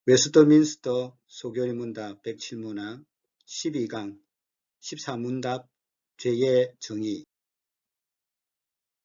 웨스트민스터 소결문답 107문항 12강 14문답 죄의 정의.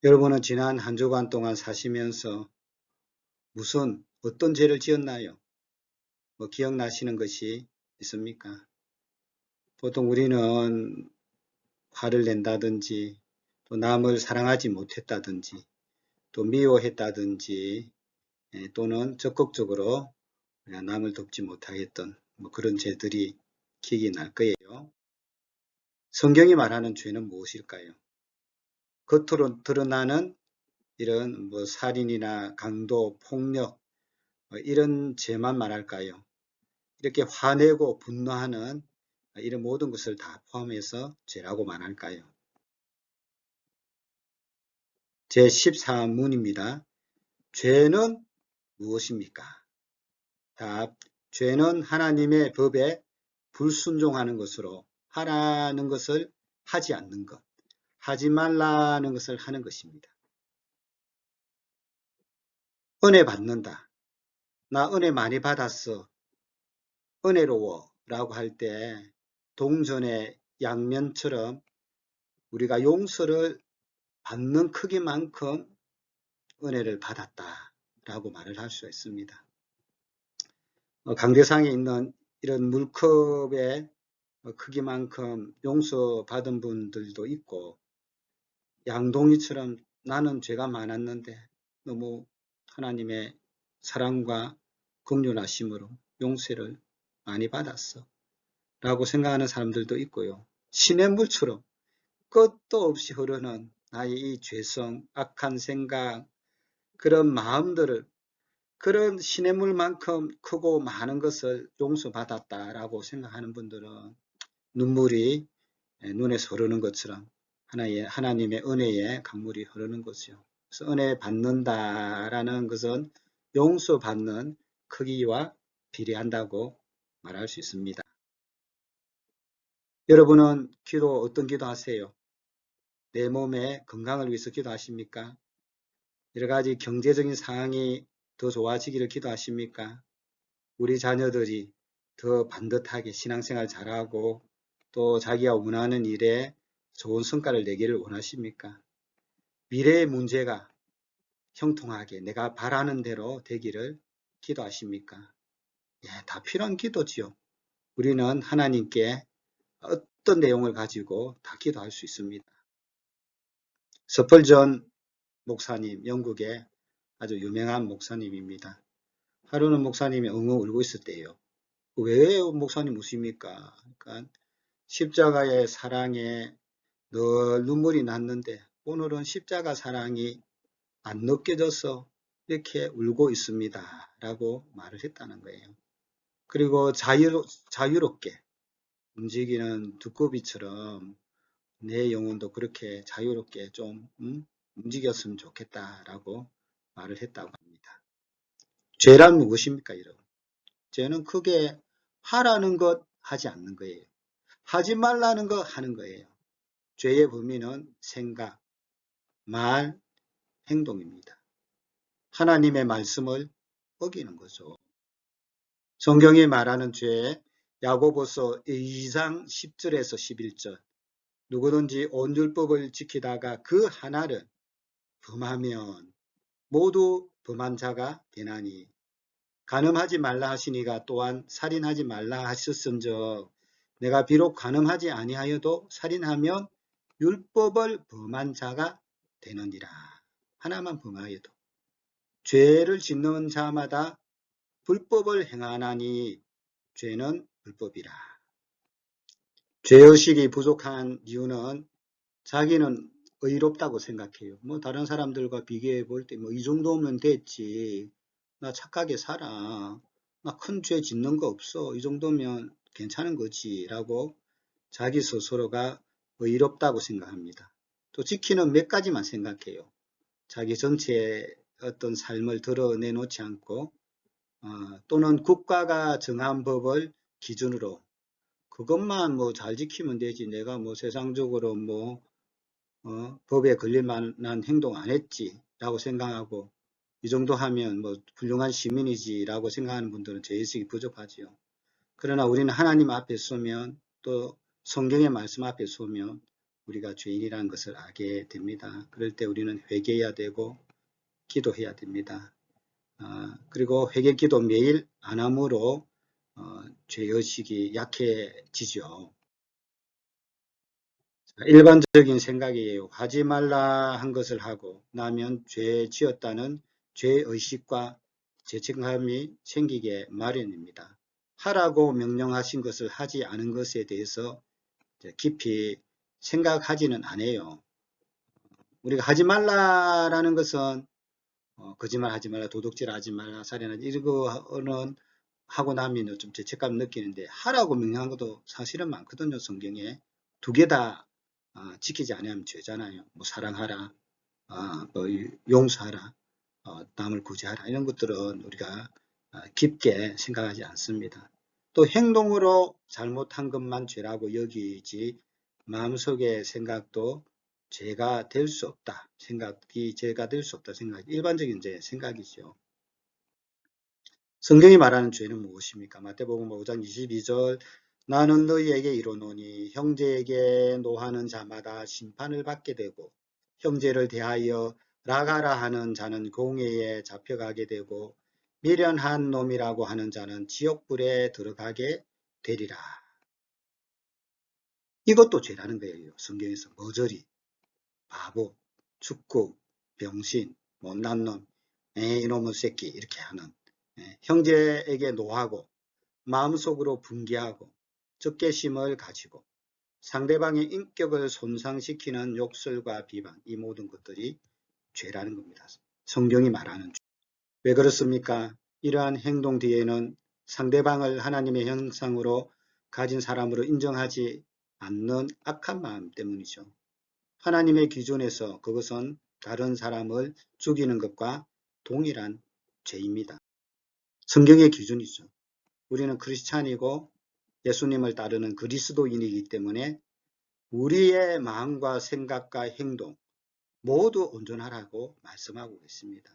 여러분은 지난 한 주간 동안 사시면서 어떤 죄를 지었나요? 기억나시는 것이 있습니까? 보통 우리는 화를 낸다든지 또 남을 사랑하지 못했다든지 또 미워했다든지 또는 적극적으로 남을 돕지 못하겠던 그런 죄들이 기억이 날 거예요. 성경이 말하는 죄는 무엇일까요? 겉으로 드러나는 이런 살인이나 강도, 폭력 이런 죄만 말할까요? 이렇게 화내고 분노하는 이런 모든 것을 다 포함해서 죄라고 말할까요? 제14문입니다. 죄는 무엇입니까? 답. 죄는 하나님의 법에 불순종하는 것으로 하라는 것을 하지 않는 것, 하지 말라는 것을 하는 것입니다. 은혜 받는다. 나 은혜 많이 받았어. 은혜로워 라고 할 때 동전의 양면처럼 우리가 용서를 받는 크기만큼 은혜를 받았다 라고 말을 할 수 있습니다. 강대상에 있는 이런 물컵의 크기만큼 용서받은 분들도 있고, 양동이처럼 나는 죄가 많았는데 너무 하나님의 사랑과 긍휼하심으로 용서를 많이 받았어 라고 생각하는 사람들도 있고요. 시냇물처럼 끝도 없이 흐르는 나의 이 죄성, 악한 생각, 그런 마음들을 그런 시냇물만큼 크고 많은 것을 용서받았다라고 생각하는 분들은 눈물이 눈에서 흐르는 것처럼 하나님의 은혜의 강물이 흐르는 거죠. 그래서 은혜 받는다라는 것은 용서받는 크기와 비례한다고 말할 수 있습니다. 여러분은 어떤 기도 하세요? 내 몸의 건강을 위해서 기도하십니까? 여러 가지 경제적인 상황이 더 좋아지기를 기도하십니까? 우리 자녀들이 더 반듯하게 신앙생활 잘하고 또 자기가 원하는 일에 좋은 성과를 내기를 원하십니까? 미래의 문제가 형통하게 내가 바라는 대로 되기를 기도하십니까? 예, 다 필요한 기도지요. 우리는 하나님께 어떤 내용을 가지고 다 기도할 수 있습니다. 스펄전 목사님, 영국의 아주 유명한 목사님입니다. 하루는 목사님이 엉엉 울고 있을 때예요. 왜 목사님 우십니까? 그러니까 십자가의 사랑에 늘 눈물이 났는데 오늘은 십자가 사랑이 안 느껴져서 이렇게 울고 있습니다. 라고 말을 했다는 거예요. 그리고 자유롭게 움직이는 두꺼비처럼 내 영혼도 그렇게 자유롭게 좀 움직였으면 좋겠다라고 말을 했다고 합니다. 죄란 무엇입니까, 여러분? 죄는 크게 하라는 것 하지 않는 거예요. 하지 말라는 거 하는 거예요. 죄의 범위는 생각, 말, 행동입니다. 하나님의 말씀을 어기는 거죠. 성경이 말하는 죄, 야고보서 2장 10절에서 11절. 누구든지 온 율법을 지키다가 그 하나를 범하면 모두 범한 자가 되나니 간음하지 말라 하시니가 또한 살인하지 말라 하셨은즉 내가 비록 간음하지 아니하여도 살인하면 율법을 범한 자가 되느니라. 하나만 범하여도 죄를 짓는 자마다 불법을 행하나니 죄는 불법이라. 죄의식이 부족한 이유는 자기는 의롭다고 생각해요. 다른 사람들과 비교해 볼 때 이 정도면 됐지. 나 착하게 살아. 나 큰 죄 짓는 거 없어. 이 정도면 괜찮은 거지. 라고 자기 스스로가 의롭다고 생각합니다. 또 지키는 몇 가지만 생각해요. 자기 전체의 어떤 삶을 드러내놓지 않고 또는 국가가 정한 법을 기준으로 그것만 잘 지키면 되지. 내가 세상적으로 법에 걸릴 만한 행동 안 했지 라고 생각하고 이 정도 하면 뭐 훌륭한 시민이지라고 생각하는 분들은 죄의식이 부족하지요. 그러나 우리는 하나님 앞에 서면 또 성경의 말씀 앞에 서면 우리가 죄인이라는 것을 알게 됩니다. 그럴 때 우리는 회개해야 되고 기도해야 됩니다. 그리고 회개 기도 매일 안 함으로 죄의식이 약해지죠. 일반적인 생각이에요. 하지 말라 한 것을 하고 나면 죄 지었다는 죄의식과 죄책감이 생기게 마련입니다. 하라고 명령하신 것을 하지 않은 것에 대해서 깊이 생각하지는 않아요. 우리가 하지 말라라는 것은 거짓말 하지 말라, 도둑질 하지 말라, 살인하지 이런 거는 하고 나면 좀 죄책감 느끼는데 하라고 명령한 것도 사실은 많거든요. 성경에 두 개 다 지키지 않으면 죄잖아요. 뭐 사랑하라, 뭐 용서하라, 남을 구제하라 이런 것들은 우리가 깊게 생각하지 않습니다. 또 행동으로 잘못한 것만 죄라고 여기지 마음속의 생각도 죄가 될 수 없다. 생각이 죄가 될 수 없다. 생각이 일반적인 생각이죠. 성경이 말하는 죄는 무엇입니까? 마태복음 5장 22절 나는 너희에게 이르노니 형제에게 노하는 자마다 심판을 받게 되고 형제를 대하여 나가라 하는 자는 공회에 잡혀가게 되고 미련한 놈이라고 하는 자는 지옥불에 들어가게 되리라. 이것도 죄라는 거예요. 성경에서 머저리, 바보, 축구, 병신, 못난 놈, 이놈의 새끼 이렇게 하는 형제에게 노하고 마음속으로 분개하고 적개심을 가지고 상대방의 인격을 손상시키는 욕설과 비방 이 모든 것들이 죄라는 겁니다. 성경이 말하는 죄. 왜 그렇습니까? 이러한 행동 뒤에는 상대방을 하나님의 형상으로 가진 사람으로 인정하지 않는 악한 마음 때문이죠. 하나님의 기준에서 그것은 다른 사람을 죽이는 것과 동일한 죄입니다. 성경의 기준이죠. 우리는 크리스찬이고 예수님을 따르는 그리스도인이기 때문에 우리의 마음과 생각과 행동 모두 온전하라고 말씀하고 있습니다.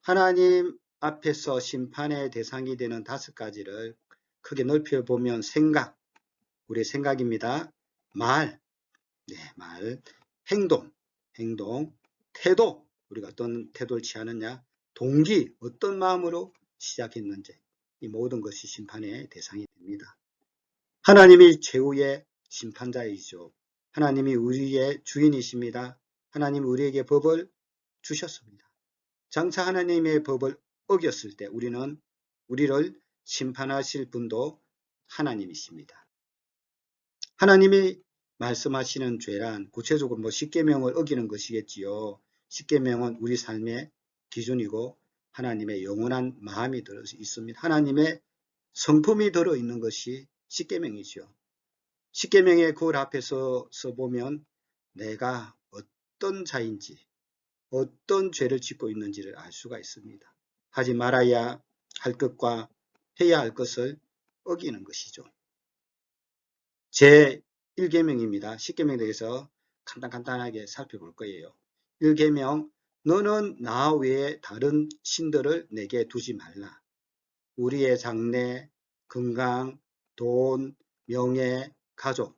하나님 앞에서 심판의 대상이 되는 5가지를 크게 넓혀보면 생각, 우리의 생각입니다. 말, 말, 행동, 태도, 우리가 어떤 태도를 취하느냐, 동기, 어떤 마음으로 시작했는지 이 모든 것이 심판의 대상이 됩니다. 하나님이 최후의 심판자이죠. 하나님이 우리의 주인이십니다. 하나님이 우리에게 법을 주셨습니다. 장차 하나님의 법을 어겼을 때 우리를 심판하실 분도 하나님이십니다. 하나님이 말씀하시는 죄란 구체적으로 십계명을 어기는 것이겠지요. 십계명은 우리 삶의 기준이고 하나님의 영원한 마음이 들어 있습니다. 하나님의 성품이 들어있는 것이 십계명이죠. 십계명의 글 앞에서 보면 내가 어떤 자인지 어떤 죄를 짓고 있는지를 알 수가 있습니다. 하지 말아야 할 것과 해야 할 것을 어기는 것이죠. 제 1계명입니다. 십계명에 대해서 간단하게 살펴볼 거예요. 1계명 너는 나 외에 다른 신들을 내게 두지 말라. 우리의 장래, 건강, 돈, 명예, 가족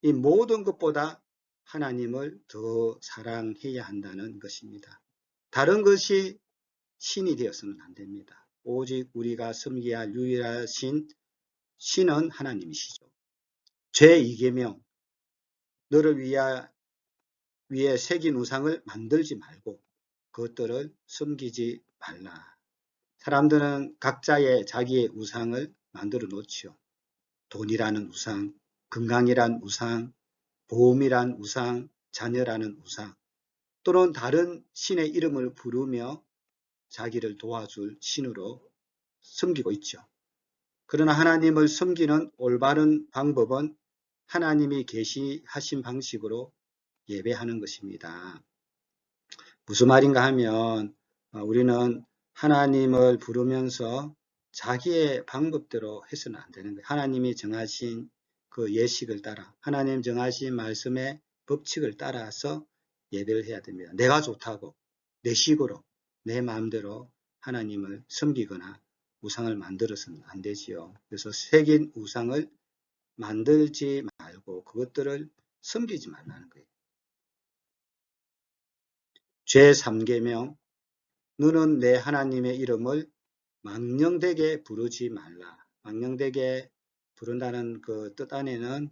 이 모든 것보다 하나님을 더 사랑해야 한다는 것입니다. 다른 것이 신이 되어서는 안 됩니다. 오직 우리가 섬겨야 할 유일하신 신은 하나님이시죠. 제2계명 너를 위해 새긴 우상을 만들지 말고 그것들을 섬기지 말라. 사람들은 각자의 자기의 우상을 만들어 놓지요. 돈이라는 우상, 건강이란 우상, 보험이란 우상, 자녀라는 우상, 또는 다른 신의 이름을 부르며 자기를 도와줄 신으로 섬기고 있죠. 그러나 하나님을 섬기는 올바른 방법은 하나님이 계시하신 방식으로 예배하는 것입니다. 무슨 말인가 하면 우리는 하나님을 부르면서 자기의 방법대로 해서는 안 되는 거예요. 하나님이 정하신 그 예식을 따라 하나님 정하신 말씀의 법칙을 따라서 예배를 해야 됩니다. 내가 좋다고 내 식으로 내 마음대로 하나님을 섬기거나 우상을 만들어서는 안 되지요. 그래서 새긴 우상을 만들지 말고 그것들을 섬기지 말라는 거예요. 제3계명, 너는 내 하나님의 이름을 망령되게 부르지 말라. 망령되게 부른다는 그 뜻 안에는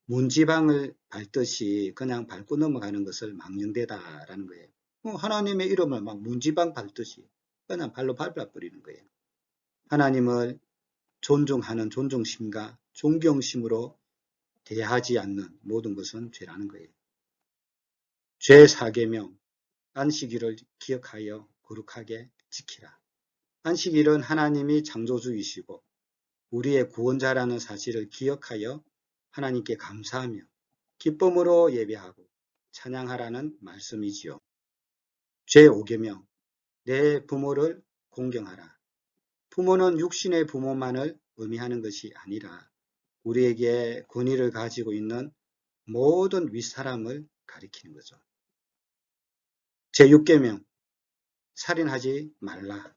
문지방을 밟듯이 그냥 밟고 넘어가는 것을 망령되다라는 거예요. 하나님의 이름을 막 문지방 밟듯이 그냥 발로 밟아버리는 거예요. 하나님을 존중하는 존중심과 존경심으로 대하지 않는 모든 것은 죄라는 거예요. 제4계명, 안식일을 기억하여 거룩하게 지키라. 안식일은 하나님이 창조주이시고 우리의 구원자라는 사실을 기억하여 하나님께 감사하며 기쁨으로 예배하고 찬양하라는 말씀이지요. 제5계명, 내 부모를 공경하라. 부모는 육신의 부모만을 의미하는 것이 아니라 우리에게 권위를 가지고 있는 모든 윗사람을 가리키는 거죠. 제6계명, 살인하지 말라.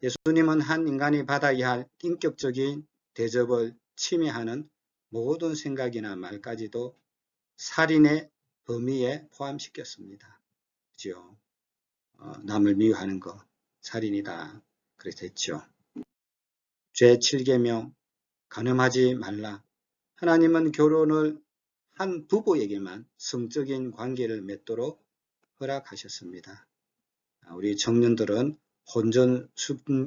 예수님은 한 인간이 받아야 할 인격적인 대접을 침해하는 모든 생각이나 말까지도 살인의 범위에 포함시켰습니다. 그죠? 남을 미워하는 거 살인이다. 그래서 했죠. 제7계명, 간음하지 말라. 하나님은 결혼을 한 부부에게만 성적인 관계를 맺도록 허락하셨습니다. 우리 청년들은 혼전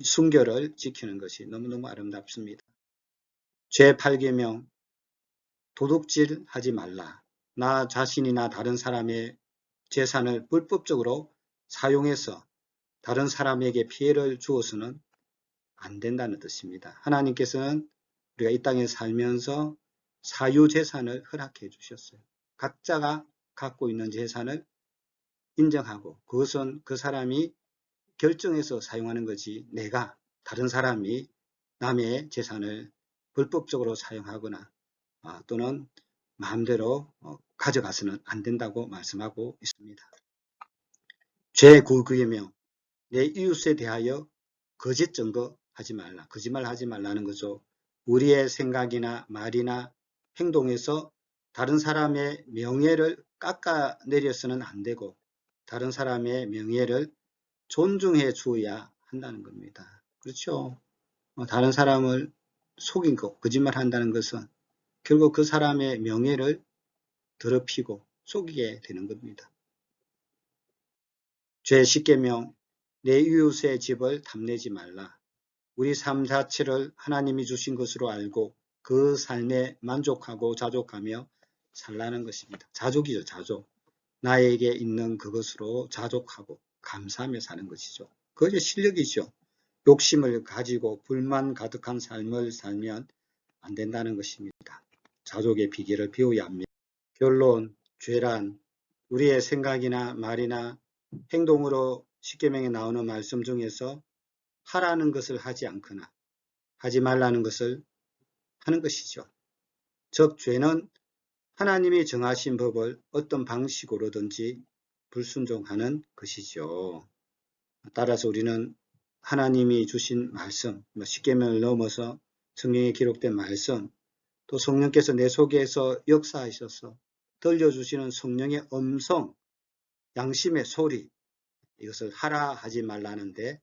순결을 지키는 것이 너무너무 아름답습니다. 제8계명, 도둑질 하지 말라. 나 자신이나 다른 사람의 재산을 불법적으로 사용해서 다른 사람에게 피해를 주어서는 안 된다는 뜻입니다. 하나님께서는 우리가 이 땅에 살면서 사유재산을 허락해 주셨어요. 각자가 갖고 있는 재산을 인정하고 그것은 그 사람이 결정해서 사용하는 거지 내가 다른 사람이 남의 재산을 불법적으로 사용하거나 또는 마음대로 가져가서는 안 된다고 말씀하고 있습니다. 제9계명, 내 이웃에 대하여 거짓 증거하지 말라. 거짓말 하지 말라는 거죠. 우리의 생각이나 말이나 행동에서 다른 사람의 명예를 깎아내려서는 안 되고 다른 사람의 명예를 존중해 주어야 한다는 겁니다. 그렇죠? 다른 사람을 속인 것, 거짓말 한다는 것은 결국 그 사람의 명예를 더럽히고 속이게 되는 겁니다. 제10계명, 내 이웃의 집을 탐내지 말라. 우리 삶 자체를 하나님이 주신 것으로 알고 그 삶에 만족하고 자족하며 살라는 것입니다. 자족이죠, 자족. 나에게 있는 그것으로 자족하고 감사하며 사는 것이죠. 그것이 실력이죠. 욕심을 가지고 불만 가득한 삶을 살면 안 된다는 것입니다. 자족의 비결을 배워야 합니다. 결론, 죄란 우리의 생각이나 말이나 행동으로 10계명에 나오는 말씀 중에서 하라는 것을 하지 않거나 하지 말라는 것을 하는 것이죠. 즉 죄는 하나님이 정하신 법을 어떤 방식으로든지 불순종하는 것이죠. 따라서 우리는 하나님이 주신 말씀, 10계명을 넘어서 성경에 기록된 말씀, 또 성령께서 내 속에서 역사하셔서 들려주시는 성령의 음성, 양심의 소리, 이것을 하라 하지 말라는데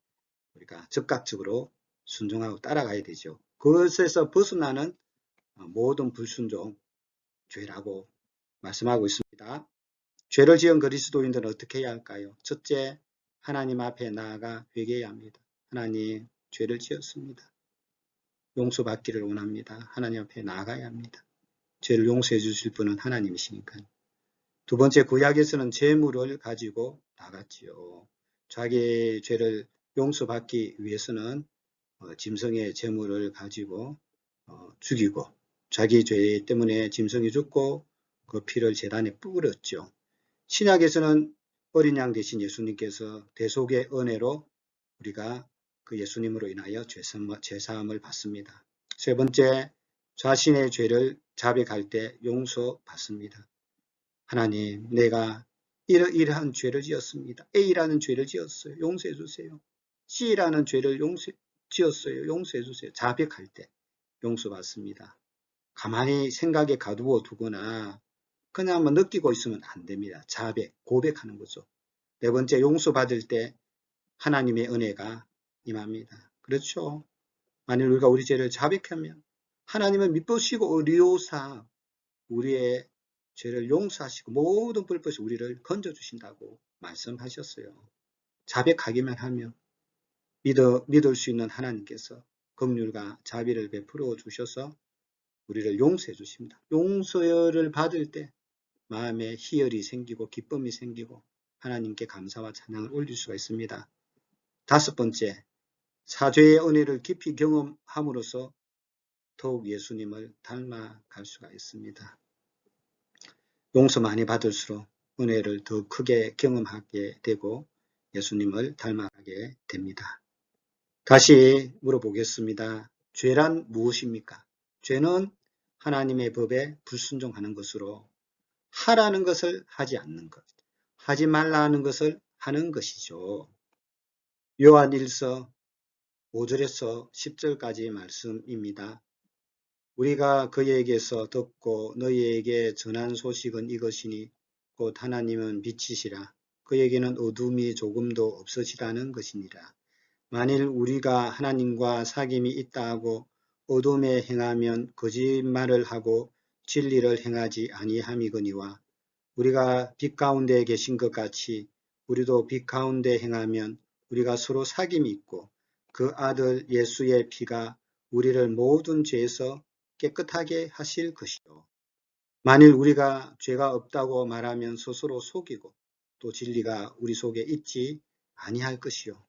우리가 즉각적으로 순종하고 따라가야 되죠. 그것에서 벗어나는 모든 불순종, 죄라고 말씀하고 있습니다. 죄를 지은 그리스도인들은 어떻게 해야 할까요? 첫째, 하나님 앞에 나아가 회개해야 합니다. 하나님, 죄를 지었습니다. 용서받기를 원합니다. 하나님 앞에 나아가야 합니다. 죄를 용서해 주실 분은 하나님이시니까요. 두 번째, 구약에서는 제물을 가지고 나갔지요. 자기의 죄를 용서받기 위해서는 짐승의 제물을 가지고 죽이고 자기 죄 때문에 짐승이 죽고 그 피를 제단에 뿌렸죠. 신약에서는 어린 양 대신 예수님께서 대속의 은혜로 우리가 그 예수님으로 인하여 죄사함을 받습니다. 세 번째, 자신의 죄를 자백할 때 용서받습니다. 하나님, 내가 이러한 죄를 지었습니다. A라는 죄를 지었어요. 용서해 주세요. C라는 죄를 지었어요. 용서해 주세요. 자백할 때 용서받습니다. 가만히 생각에 가두어 두거나 그냥 느끼고 있으면 안 됩니다. 자백, 고백하는 거죠. 네 번째, 용서받을 때 하나님의 은혜가 임합니다. 그렇죠? 만일 우리가 우리 죄를 자백하면 하나님은 미쁘시고 의리오사 우리의 죄를 용서하시고 모든 불법에서 우리를 건져주신다고 말씀하셨어요. 자백하기만 하면 믿을 수 있는 하나님께서 긍휼과 자비를 베풀어 주셔서 우리를 용서해 주십니다. 용서를 받을 때 마음에 희열이 생기고 기쁨이 생기고 하나님께 감사와 찬양을 올릴 수가 있습니다. 다섯 번째, 사죄의 은혜를 깊이 경험함으로써 더욱 예수님을 닮아갈 수가 있습니다. 용서 많이 받을수록 은혜를 더 크게 경험하게 되고 예수님을 닮아가게 됩니다. 다시 물어보겠습니다. 죄란 무엇입니까? 죄는 하나님의 법에 불순종하는 것으로 하라는 것을 하지 않는 것, 하지 말라는 것을 하는 것이죠. 요한일서 5절에서 10절까지 말씀입니다. 우리가 그에게서 듣고 너희에게 전한 소식은 이것이니 곧 하나님은 빛이시라. 그에게는 어둠이 조금도 없으시다는 것이니라. 만일 우리가 하나님과 사귐이 있다 하고 어둠에 행하면 거짓말을 하고 진리를 행하지 아니함이거니와 우리가 빛 가운데 계신 것 같이 우리도 빛 가운데 행하면 우리가 서로 사귐이 있고 그 아들 예수의 피가 우리를 모든 죄에서 깨끗하게 하실 것이요. 만일 우리가 죄가 없다고 말하면 스스로 속이고 또 진리가 우리 속에 있지 아니할 것이요.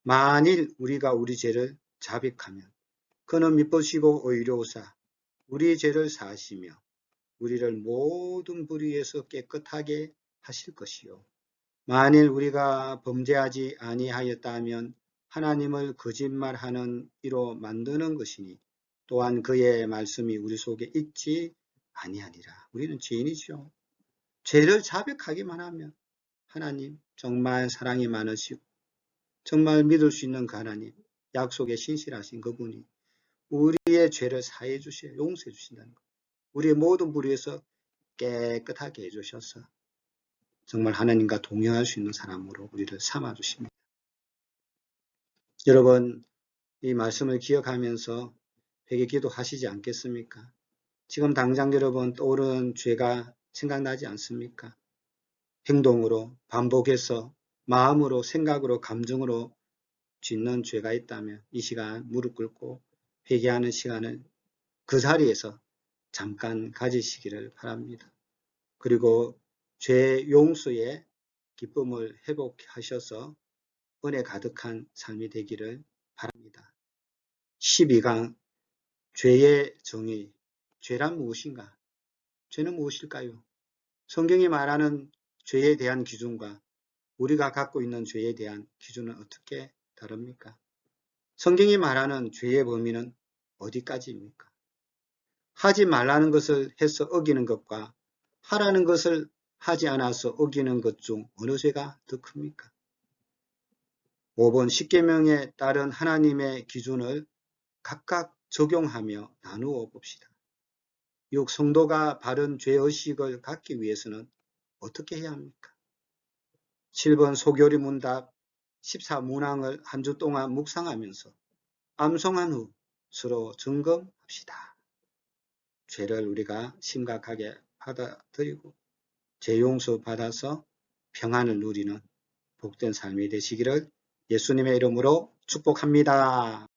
만일 우리가 우리 죄를 자백하면 그는 미쁘시고 의로우사 우리 죄를 사하시며 우리를 모든 불의에서 깨끗하게 하실 것이요. 만일 우리가 범죄하지 아니하였다면 하나님을 거짓말하는 이로 만드는 것이니 또한 그의 말씀이 우리 속에 있지 아니하니라. 우리는 죄인이죠. 죄를 자백하기만 하면 하나님 정말 사랑이 많으시고 정말 믿을 수 있는 그 하나님, 약속에 신실하신 그분이 우리의 죄를 사해 주시고 용서해 주신다는 것. 우리의 모든 불의에서 깨끗하게 해주셔서 정말 하나님과 동행할 수 있는 사람으로 우리를 삼아 주십니다. 여러분, 이 말씀을 기억하면서 회개 기도하시지 않겠습니까? 지금 당장 여러분 떠오르는 죄가 생각나지 않습니까? 행동으로 반복해서 마음으로 생각으로 감정으로 짓는 죄가 있다면 이 시간 무릎 꿇고 회개하는 시간을 그 자리에서 잠깐 가지시기를 바랍니다. 그리고 죄 용서의 기쁨을 회복하셔서 은혜 가득한 삶이 되기를 바랍니다. 12강 죄의 정의. 죄란 무엇인가? 죄는 무엇일까요? 성경이 말하는 죄에 대한 기준과 우리가 갖고 있는 죄에 대한 기준은 어떻게 다릅니까? 성경이 말하는 죄의 범위는 어디까지입니까? 하지 말라는 것을 해서 어기는 것과 하라는 것을 하지 않아서 어기는 것 중 어느 죄가 더 큽니까? 5번 십계명에 따른 하나님의 기준을 각각 적용하며 나누어 봅시다. 6. 성도가 바른 죄의식을 갖기 위해서는 어떻게 해야 합니까? 7번 소교리 문답 14문항을 한 주 동안 묵상하면서 암송한 후 서로 점검합시다. 죄를 우리가 심각하게 받아들이고 죄 용서 받아서 평안을 누리는 복된 삶이 되시기를 예수님의 이름으로 축복합니다.